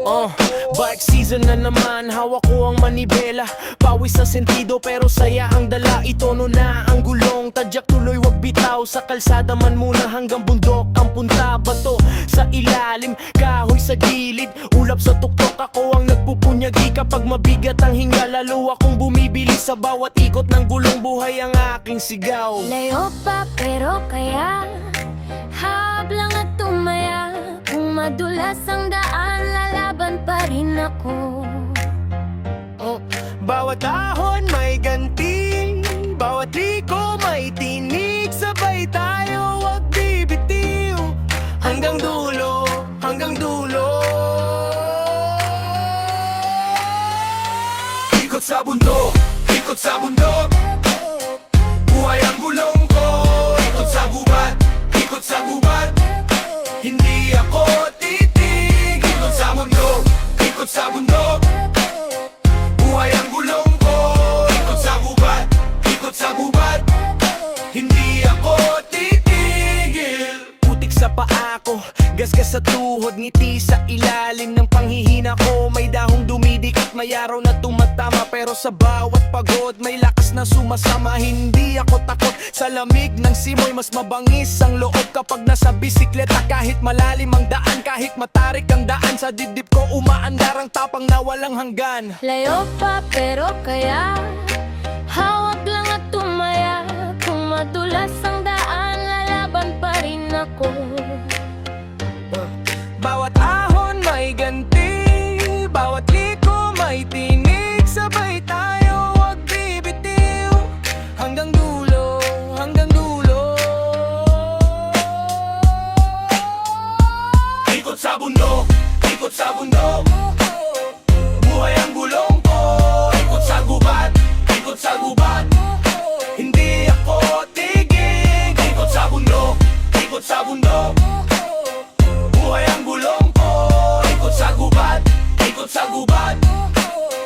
Bike season na naman, hawak ko ang manibela. Pawis sa sentido pero saya ang dala. Itono na ang gulong, tadyak tuloy wag bitaw. Sa kalsada man muna hanggang bundok ang punta. Bato sa ilalim, kahoy sa gilid. Ulap sa tuktok, ako ang nagpupunyagi. Kapag mabigat ang hinga, lalo akong bumibili. Sa bawat ikot ng gulong, buhay ang aking sigaw. Layo pa pero kaya, hablang at tumaya. Kung madulas ang daan, lalaban pa rin ako. Bawat ahon may ganti, bawat liko may tinig. Sabay tayo, wag bibitiw. Hanggang dulo, hanggang dulo. Ikot sa bundok, ikot sa bundok. Buhay ang gulong ko. Ikot sa gubat, ikot sa gubat. Hindi ako titig. Ikot sa bundok, ikot sa bundok. Buhay ang gulong ko. Ikot sa gubat, ikot sa gubat. Hindi ako titigil. Putik sa paa ko, gasgas sa tuhod. Ngiti sa ilalim ng panghihina ko. May dahong dumidikit, may araw na tumatama. Pero sa bawat pagod, may lakas na sumasama. Hindi ako takot sa lamig ng simoy. Mas mabangis ang loob kapag nasa bisikleta. Kahit malalim ang daan, kahit matarik ang daan. Sa dibdib ko umaandar ang tapang na walang hanggan. Layo pa pero kaya, hawak lang at tumaya. Kung madulas ang daan, lalaban pa rin ako. Bawat ahon may ganti, bawat liko may tinig. Sabay tayo, wag bibitiw. Hanggang dulo, hanggang dulo. Ikot sa bundok, ikot sa bundok. Buhay ang gulong ko. Ikot sa gubat, ikot sa gubat. Hindi ako tigil. Ikot sa bundok, ikot sa bundok. Buhay ang gulong ko. Ikot sa gubat, ikot sa gubat.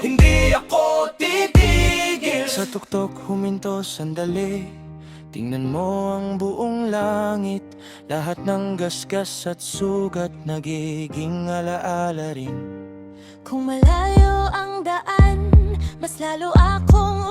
Hindi ako titigil. Sa tuktok huminto sandali. Tingnan mo ang buong langit. Lahat ng gasgas at sugat nagiging alaala rin. Kung malayo ang daan, mas lalo akong